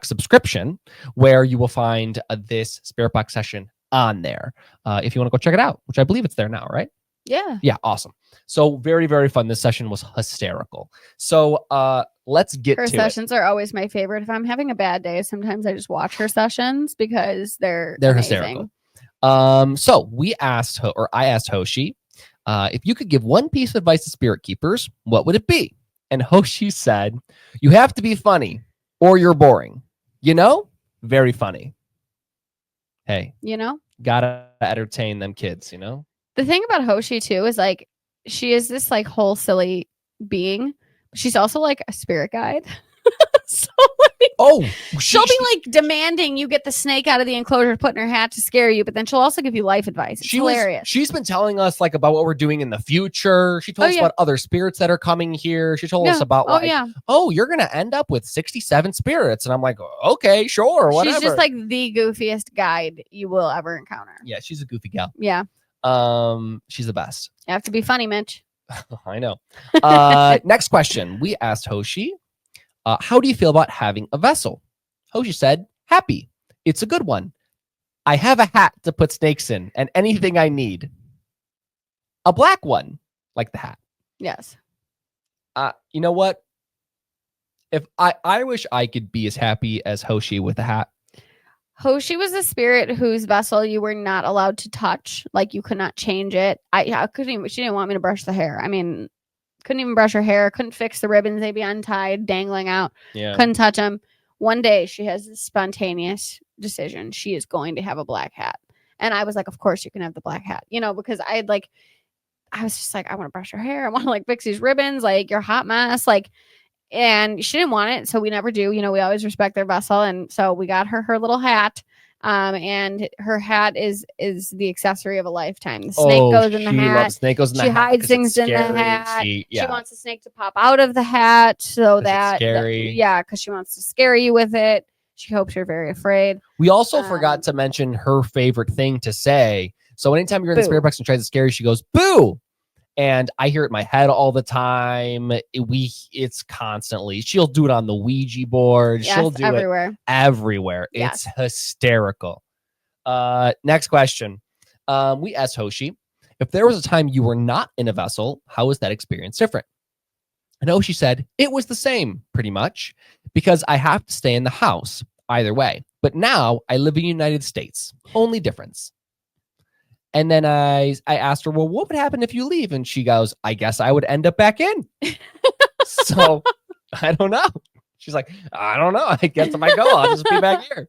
subscription, where you will find this spirit box session on there. If you want to go check it out, which I believe it's there now, right? Yeah. Yeah, awesome. So very, very fun. This session was hysterical. So let's get Her to sessions are always my favorite. If I'm having a bad day, sometimes I just watch her sessions because they're hysterical. So I asked Hoshi, if you could give one piece of advice to spirit keepers, what would it be? And Hoshi said, you have to be funny or you're boring. You know, very funny. Hey, gotta entertain them kids, The thing about Hoshi too is like she is this like whole silly being. She's also like a spirit guide. So like, she'll be like demanding you get the snake out of the enclosure, put in her hat to scare you, but then she'll also give you life advice. It's hilarious. She's been telling us like about what we're doing in the future. She told us about other spirits that are coming here. She told us about you're gonna end up with 67 spirits, and I'm like, okay, sure, whatever. She's just like the goofiest guide you will ever encounter. Yeah, she's a goofy gal. Yeah. She's the best. You have to be funny, Mitch. I know. Next question. We asked Hoshi, how do you feel about having a vessel? Hoshi said, happy. It's a good one. I have a hat to put snakes in and anything I need. A black one, like the hat. Yes. You know what? If I wish I could be as happy as Hoshi with a hat. Hoshi was a spirit whose vessel you were not allowed to touch. Like you could not change it. She didn't want me to brush the hair. I mean, couldn't even brush her hair. Couldn't fix the ribbons. They'd be untied, dangling out. Yeah. Couldn't touch them. One day she has this spontaneous decision. She is going to have a black hat. And I was like, of course you can have the black hat, because I was just like, I want to brush her hair. I want to like fix these ribbons. Like you're a hot mess. Like, and she didn't want it. So we never do, we always respect their vessel. And so we got her little hat. And her hat is the accessory of a lifetime. The snake goes in the hat. Snake goes in the she hat. hides things in the hat. She wants the snake to pop out of the hat so that scary. Because she wants to scare you with it. She hopes you're very afraid. We also forgot to mention her favorite thing to say. So anytime you're in the spirit box and tries to scare you, she goes, boo. And I hear it in my head all the time. It's constantly. She'll do it on the Ouija board. Yes, She'll do everywhere. it everywhere. Yes. It's hysterical. Next question. We asked Hoshi, if there was a time you were not in a vessel, how was that experience different? And Hoshi said, it was the same, pretty much, because I have to stay in the house either way. But now I live in the United States. Only difference. And then I asked her, well, what would happen if you leave? And she goes, I guess I would end up back in. So I don't know. She's like, I don't know. I guess if I go, I'll just be back here.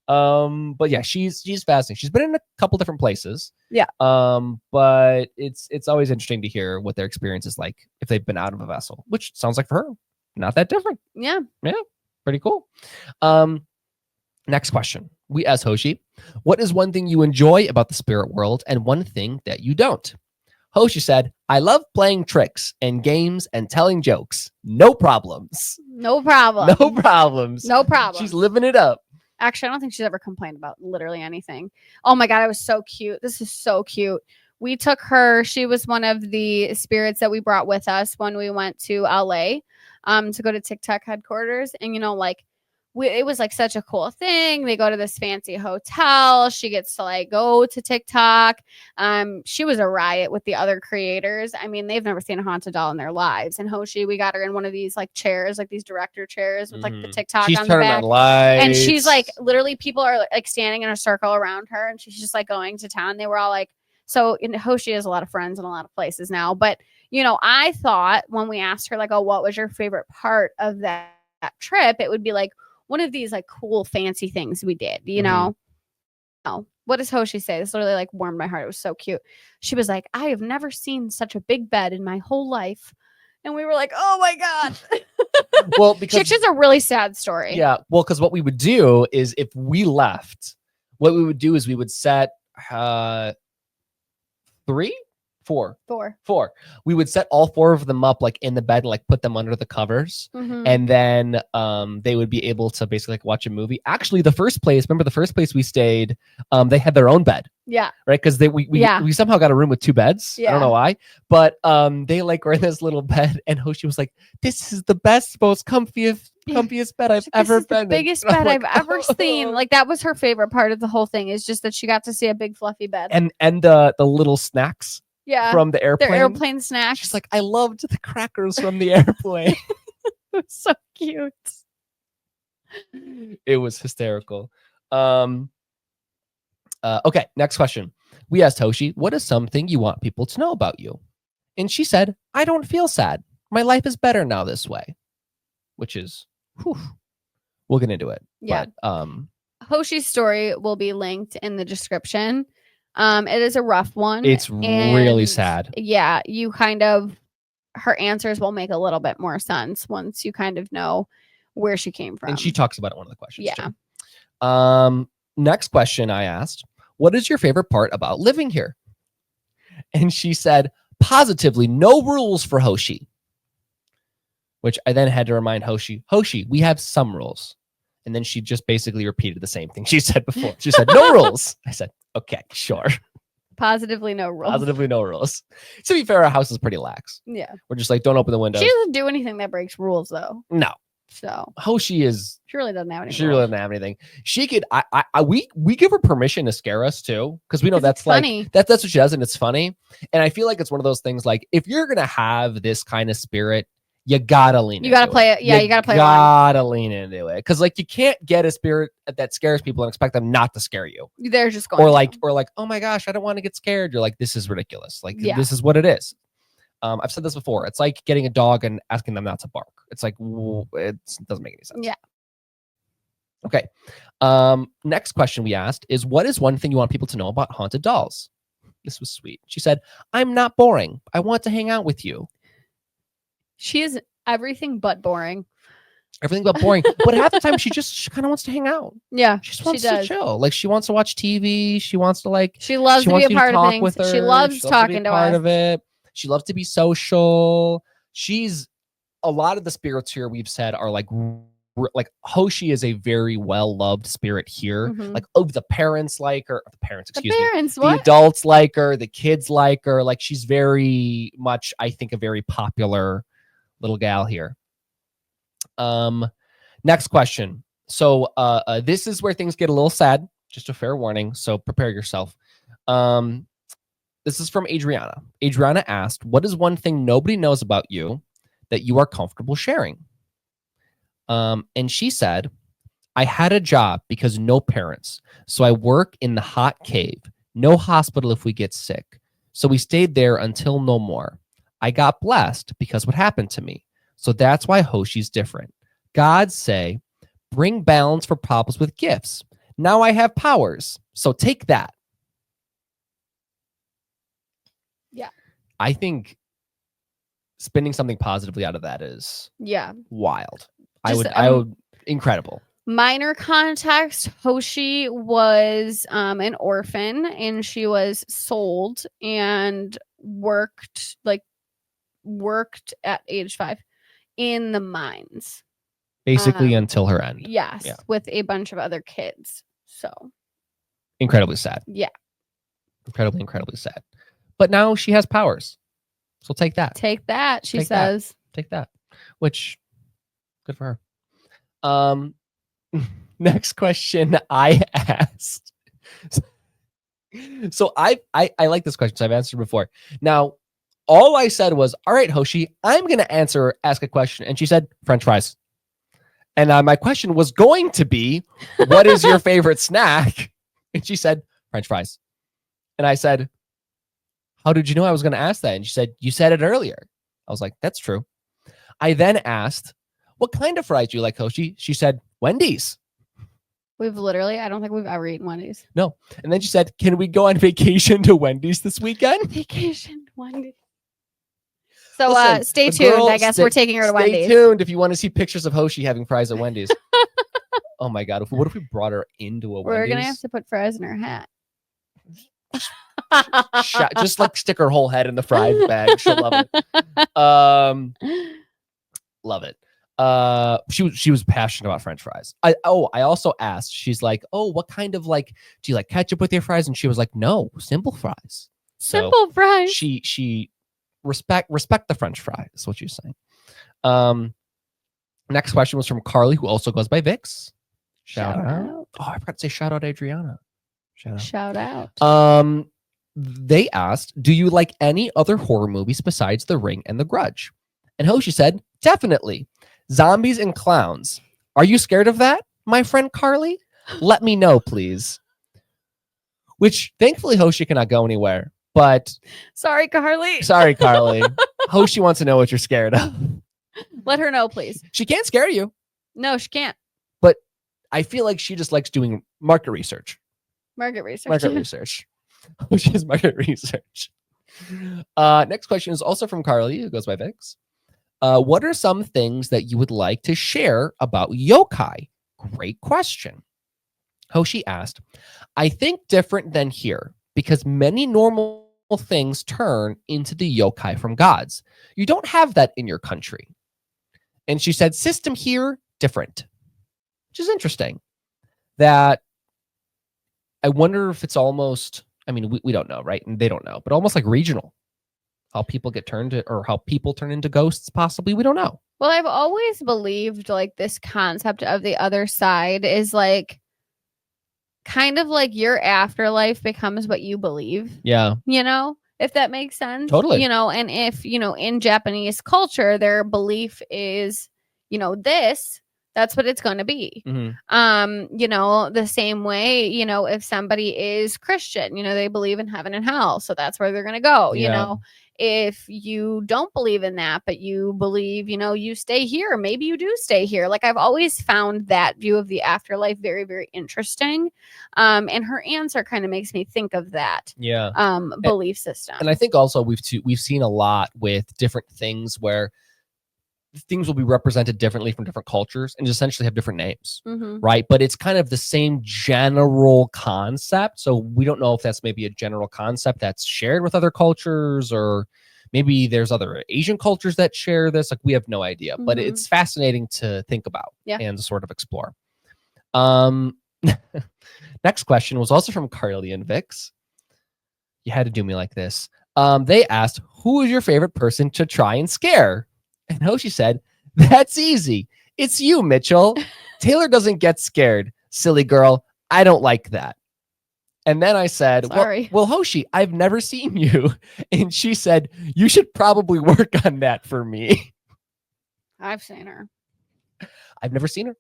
But yeah, she's fascinating. She's been in a couple different places. Yeah. But it's always interesting to hear what their experience is like if they've been out of a vessel, which sounds like for her, not that different. Yeah. Yeah. Pretty cool. Next question. We asked Hoshi, what is one thing you enjoy about the spirit world and one thing that you don't? Hoshi said, I love playing tricks and games and telling jokes. No problems. No problem. No problems. No problem. She's living it up. Actually, I don't think she's ever complained about literally anything. Oh my God, it was so cute. This is so cute. We took her. She was one of the spirits that we brought with us when we went to LA to go to TikTok headquarters. And, it was like such a cool thing. They go to this fancy hotel. She gets to like go to TikTok. She was a riot with the other creators. I mean, they've never seen a haunted doll in their lives. And Hoshi, we got her in one of these like chairs, like these director chairs with like the TikTok she's on the back. On lights. And she's like, literally people are like standing in a circle around her and she's just like going to town. They were all like, so Hoshi has a lot of friends in a lot of places now. But, I thought when we asked her like, oh, what was your favorite part of that trip? It would be like, one of these like cool fancy things we did, know. Oh, what does Hoshi say? This literally like warmed my heart. It was so cute. She was like, I have never seen such a big bed in my whole life. And we were like, oh my God. Well, because she's a really sad story. Yeah. Well, because what we would do is if we left, what we would do is we would set four. We would set all four of them up like in the bed and like put them under the covers. Mm-hmm. And then they would be able to basically like watch a movie. Actually, remember the first place we stayed, they had their own bed. Yeah. Right. Because we somehow got a room with two beds. Yeah. I don't know why. But they like were in this little bed and Hoshi was like, this is the best, most comfiest bed I've ever been in. The biggest bed I've ever seen. Like that was her favorite part of the whole thing, is just that she got to see a big fluffy bed. And the little snacks. Yeah, from the airplane. Their airplane snacks. She's like, I loved the crackers from the airplane. It was so cute. It was hysterical. Okay, next question. We asked Hoshi, what is something you want people to know about you? And she said, I don't feel sad. My life is better now this way. Which is, we'll get into it. Yeah. But, Hoshi's story will be linked in the description. It is a rough one. It's really sad. Yeah, her answers will make a little bit more sense once you kind of know where she came from. And she talks about it in one of the questions. Yeah. Too. Next question I asked, what is your favorite part about living here? And she said, positively no rules for Hoshi. Which I then had to remind Hoshi, we have some rules. And then she just basically repeated the same thing she said before. She said, no rules. I said, okay, sure. Positively no rules. Positively no rules. To be fair, our house is pretty lax. Yeah. We're just like, don't open the windows. She doesn't do anything that breaks rules, though. No. So Hoshi is. She really doesn't have any. She really doesn't have anything. She could. We give her permission to scare us too, because we know that's funny. That's what she does, and it's funny. And I feel like it's one of those things. Like if you're gonna have this kind of spirit, you gotta lean. You gotta play it. Yeah, you gotta play. Gotta lean into it, because like you can't get a spirit that scares people and expect them not to scare you. They're just going. Or like, oh my gosh, I don't want to get scared. You're like, this is ridiculous. Like this is what it is. I've said this before. It's like getting a dog and asking them not to bark. It's like it doesn't make any sense. Yeah. Okay. Next question we asked is, what is one thing you want people to know about haunted dolls? This was sweet. She said, I'm not boring. I want to hang out with you. She is everything but boring. Everything but boring. But half the time she kind of wants to hang out. Yeah. She just wants to chill. Like she wants to watch TV. She wants to like. She loves to be a part of things. She loves talking to us. Part of it. She loves to be social. A lot of the spirits here we've said are like like Hoshi is a very well loved spirit here. Mhm. Like, oh, the parents like her. The parents, The excuse me. parents, The what? adults like her. The kids like her. Like, she's very much, I think, a very popular little gal here. Next question. So this is where things get a little sad. Just a fair warning. So prepare yourself. This is from Adriana. Adriana asked, "What is one thing nobody knows about you that you are comfortable sharing?" And she said, "I had a job because no parents. So I work in the hot cave. No hospital if we get sick. So we stayed there until no more. I got blessed because what happened to me. So that's why Hoshi's different. Gods say, bring balance for problems with gifts. Now I have powers. So take that." Yeah. I think spinning something positively out of that is Yeah. wild. Just, I would incredible. Minor context, Hoshi was an orphan, and she was sold and worked at age 5 in the mines. Basically until her end. Yes, Yeah. with a bunch of other kids. So incredibly sad. yeah. Incredibly sad. But now she has powers. So take that. Take that, she Take says. Take that. Which, good for her. Next question I asked. So I like this question. So I've answered before. Now, all I said was, "All right, Hoshi, I'm going to ask a question." And she said, "French fries." And my question was going to be, "What is your favorite snack?" And she said, "French fries." And I said, "How did you know I was going to ask that?" And she said, "You said it earlier." I was like, "That's true." I then asked, "What kind of fries do you like, Hoshi?" She said, "Wendy's." I don't think we've ever eaten Wendy's. No. And then she said, "Can we go on vacation to Wendy's this weekend?" Vacation Wendy's. So Listen, stay the tuned. girl- I guess we're taking her to Wendy's. Stay tuned if you want to see pictures of Hoshi having fries at Wendy's. Oh my God. What if we brought her into a We're Wendy's? going to have to put fries in her hat. Just like stick her whole head in the fries bag. She'll love it. Love it. She was passionate about French fries. I also asked, she's like, "Oh, what kind of, like, do you like ketchup with your fries?" And she was like, "No, simple fries." Simple fries. She respect the French fry is what she's saying. Next question was from Carly, who also goes by Vix. Shout out. Oh, I forgot to say shout out Adriana. Shout out. They asked, "Do you like any other horror movies besides The Ring and The Grudge?" And Hoshi said, "Definitely. Zombies and clowns. Are you scared of that, my friend Carly? Let me know, please." Which, thankfully, Hoshi cannot go anywhere. But sorry, Carly. Hoshi wants to know what you're scared of. Let her know, please. She can't scare you. No, she can't. But I feel like she just likes doing market research. Market research. Hoshi is market research. Next question is also from Carly, who goes by Vix. What are some things that you would like to share about yokai? Great question. Hoshi asked, "I think different than here because many normal things turn into the yokai from gods. You don't have that in your country." And she said, "System here, different." Which is interesting. That I wonder if it's almost, I mean, we don't know, right? And they don't know, but almost like regional. How people get turned to, or how people turn into ghosts, possibly. We don't know. Well, I've always believed like this concept of the other side is like kind of like your afterlife becomes what you believe. Yeah. You know, if that makes sense. Totally. You know, and if, you know, in Japanese culture, their belief is, you know, that's what it's going to be. Mm-hmm. You know, the same way, you know, if somebody is Christian, you know, they believe in heaven and hell. So that's where they're going to go. Yeah. You know, if you don't believe in that, but you believe, you know, you stay here, maybe you do stay here. Like I've always found that view of the afterlife very, very interesting. And her answer kind of makes me think of that. Yeah. Belief system. And I think also we've seen a lot with different things where things will be represented differently from different cultures and essentially have different names, right? But it's kind of the same general concept. So we don't know if that's maybe a general concept that's shared with other cultures, or maybe there's other Asian cultures that share this. Like we have no idea, but Mhm. it's fascinating to think about Yeah. and to sort of explore. Next question was also from Carly and Vix. You had to do me like this. They asked, who is your favorite person to try and scare? And Hoshi said, that's easy. It's you, Mitchell. Taylor doesn't get scared. Silly girl. I don't like that. And then I said, Sorry. well, Hoshi, I've never seen you. And she said, you should probably work on that for me. I've seen her. I've never seen her.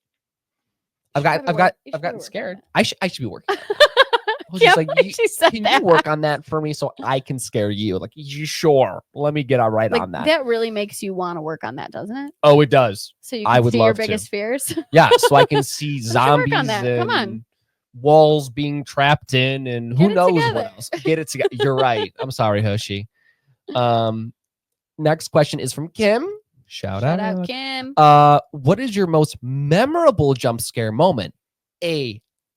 You I've should work gotten on scared. that. I should be working on that. I was just Can't like, believe she said can that. you work on that for me so I can scare you? Like, you sure? Let me get right Like, on that. that really makes you want to work on that, doesn't it? Oh, it does. So you I can would see your love to. biggest fears. Yeah, so I can see Let's work zombies on that. Come on. and walls being trapped in, and who Get it knows together. what else. Get it together. You're right. I'm sorry, Hoshi. Next question is from Kim. Shout out, Kim. what is your most memorable jump scare moment?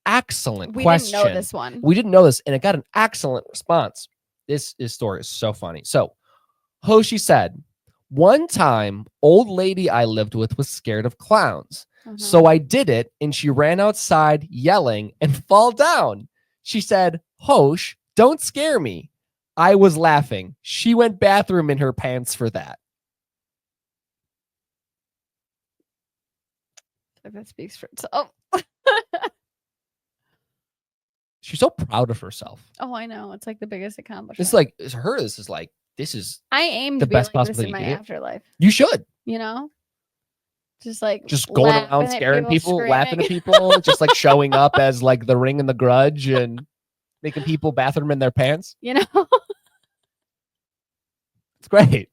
Excellent question. We didn't know this one. We didn't know this, and it got an excellent response. This story is so funny. So, Hoshi said, one time, old lady I lived with was scared of clowns. So I did it, and she ran outside yelling and fall down. She said, Hosh, don't scare me. I was laughing. She went bathroom in her pants for that. That speaks for itself. She's so proud of herself. Oh, I know. It's like the biggest accomplishment. It's like, to her, this is I aim the to be best like possible this in thing my you can do. afterlife. You should. You know? Just like Going laughing around at scaring people, laughing at screaming. people, just like showing up as like the Ring and the Grudge and making people bathroom in their pants. You know? It's great.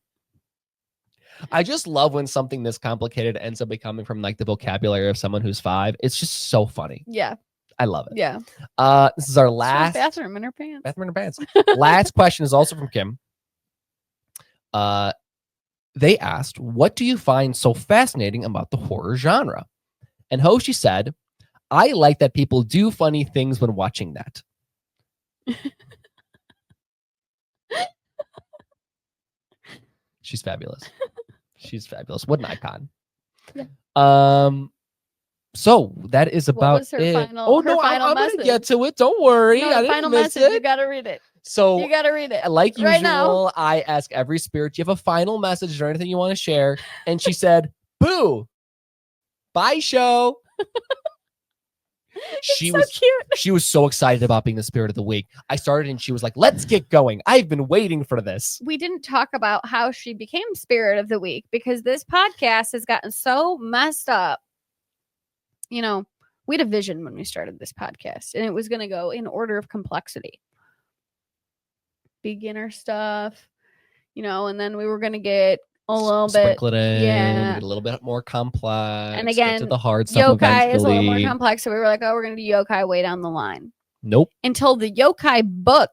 I just love when something this complicated ends up becoming from like the vocabulary of someone who's 5. It's just so funny. Yeah. I love it. Yeah. This is our She went last bathroom in her pants. bathroom in her pants. Last question is also from Kim. They asked, what do you find so fascinating about the horror genre? And Hoshi said, I like that people do funny things when watching that. She's fabulous. She's fabulous. What an icon. Yeah. So that is about was her it. final- her final I'm gonna message? get to it. Don't worry. No, I the didn't final miss message. it. You gotta read it. So You gotta read it. like right usual, now. I ask every spirit, do you have a final message or anything you want to share? And she said, boo. Bye, show. It's so cute. She was so excited about being the spirit of the week. I started and she was like, let's get going. I've been waiting for this. We didn't talk about how she became spirit of the week because this podcast has gotten so messed up. You know, we had a vision when we started this podcast, and it was going to go in order of complexity. Beginner stuff, you know, and then we were going to get a little bit, Sprinkle it in, yeah, get a little bit more complex. and get again, to the hard stuff yokai is a little more eventually. complex. So we were like, oh, we're going to do yokai way down the line. Nope. Until the yokai book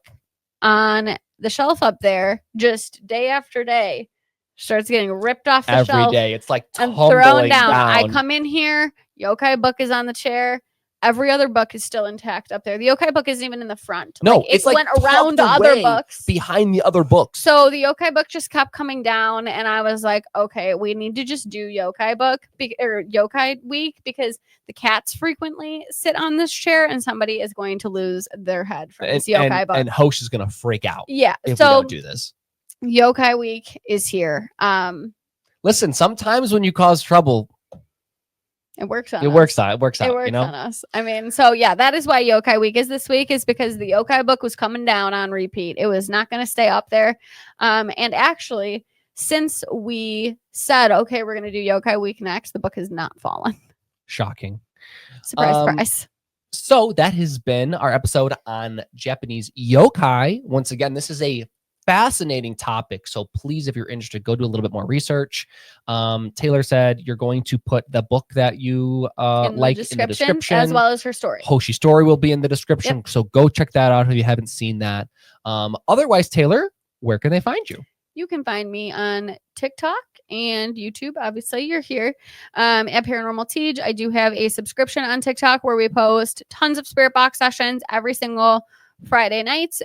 on the shelf up there, just day after day, starts getting ripped off the Every shelf day. It's like and tumbling thrown down. I down. come in here, yokai book is on the chair. Every other book is still intact up there. The yokai book isn't even in the front. No, Like, it's it like went around tucked other away books. behind the other books. So the yokai book just kept coming down, and I was like, okay, we need to just do yokai book or yokai week because the cats frequently sit on this chair, and somebody is going to lose their head from this yokai book. And Hosh is gonna freak out. Yeah. If So we don't do this. yokai week is here. Listen, sometimes when you cause trouble, It works on it us. works out. It works out. It works You know? on us. I mean, so yeah, that is why yokai week is this week, is because the yokai book was coming down on repeat. It was not going to stay up there. And actually, since we said, okay, we're going to do yokai week next, the book has not fallen. Shocking. Surprise, surprise. So that has been our episode on Japanese yokai. Once again, this is a fascinating topic. So please, if you're interested, go do a little bit more research. Taylor said you're going to put the book that you In the description, as well as her story. Hoshi's story will be in the description. Yep. So go check that out if you haven't seen that. Otherwise, Taylor, where can they find you? You can find me on TikTok and YouTube. Obviously, you're here at Paranormal Teej. I do have a subscription on TikTok where we post tons of spirit box sessions every single Friday nights.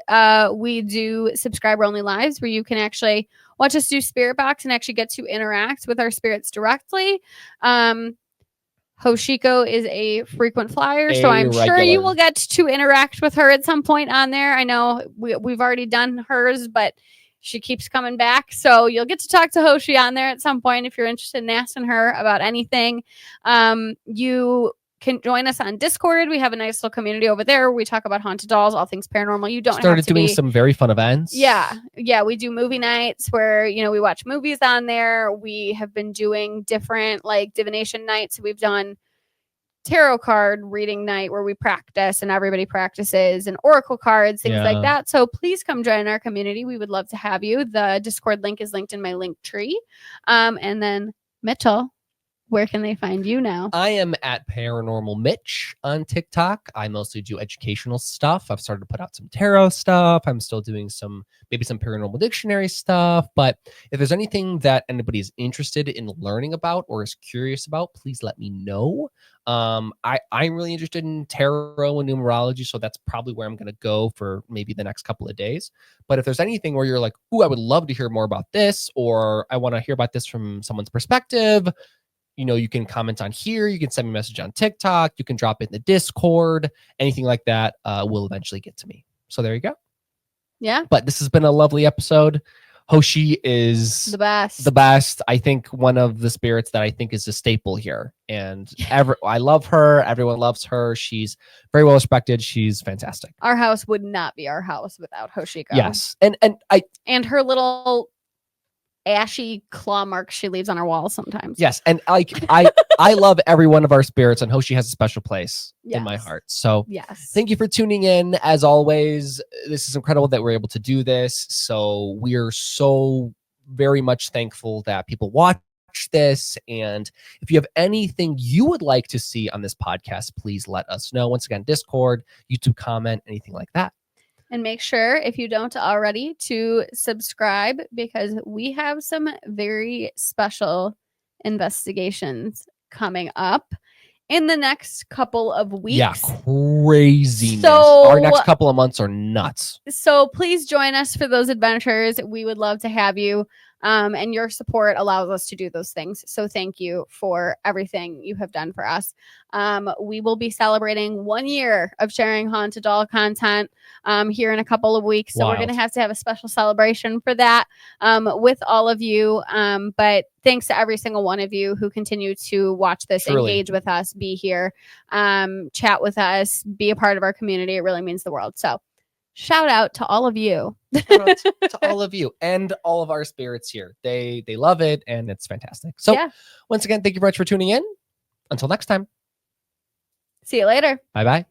We do subscriber only lives where you can actually watch us do Spirit Box and actually get to interact with our spirits directly. Hoshiko is a frequent flyer, so I'm sure you will get to interact with her at some point on there. I know we've already done hers, but she keeps coming back. So you'll get to talk to Hoshi on there at some point if you're interested in asking her about anything. You can join us on Discord. We have a nice little community over there. We talk about haunted dolls, all things paranormal. You don't started have to doing be... some very fun events. Yeah. We do movie nights where, we watch movies on there. We have been doing different like divination nights. We've done tarot card reading night where we practice and everybody practices, and oracle cards, things like that. So please come join our community. We would love to have you. The Discord link is linked in my link tree. And then Mitchell, where can they find you now? I am at Paranormal Mitch on TikTok. I mostly do educational stuff. I've started to put out some tarot stuff. I'm still doing maybe some paranormal dictionary stuff. But if there's anything that anybody is interested in learning about or is curious about, please let me know. I'm really interested in tarot and numerology, so that's probably where I'm going to go for maybe the next couple of days. But if there's anything where you're like, ooh, I would love to hear more about this, or I want to hear about this from someone's perspective, you can comment on here. You can send me a message on TikTok. You can drop it in the Discord. Anything like that will eventually get to me. So there you go. Yeah. But this has been a lovely episode. Hoshi is the best. The best. I think one of the spirits that I think is a staple here. And I love her. Everyone loves her. She's very well respected. She's fantastic. Our house would not be our house without Hoshiko. Yes. And her little ashy claw marks she leaves on our walls sometimes. Yes, and I love every one of our spirits, and Hoshi has a special place in my heart. So yes, thank you for tuning in. As always, this is incredible that we're able to do this. So we are so very much thankful that people watch this. And if you have anything you would like to see on this podcast, please let us know. Once again, Discord, YouTube comment, anything like that. And make sure, if you don't already, to subscribe, because we have some very special investigations coming up in the next couple of weeks. Yeah, craziness. Our next couple of months are nuts. So please join us for those adventures. We would love to have you. And your support allows us to do those things. So thank you for everything you have done for us. We will be celebrating 1 year of sharing haunted doll content here in a couple of weeks. So we're going to have a special celebration for that with all of you. But thanks to every single one of you who continue to watch this, engage with us, be here, chat with us, be a part of our community. It really means the world. So shout out to all of you. Shout out to all of you and all of our spirits here. They love it, and it's fantastic. So once again, thank you very much for tuning in. Until next time. See you later. Bye-bye.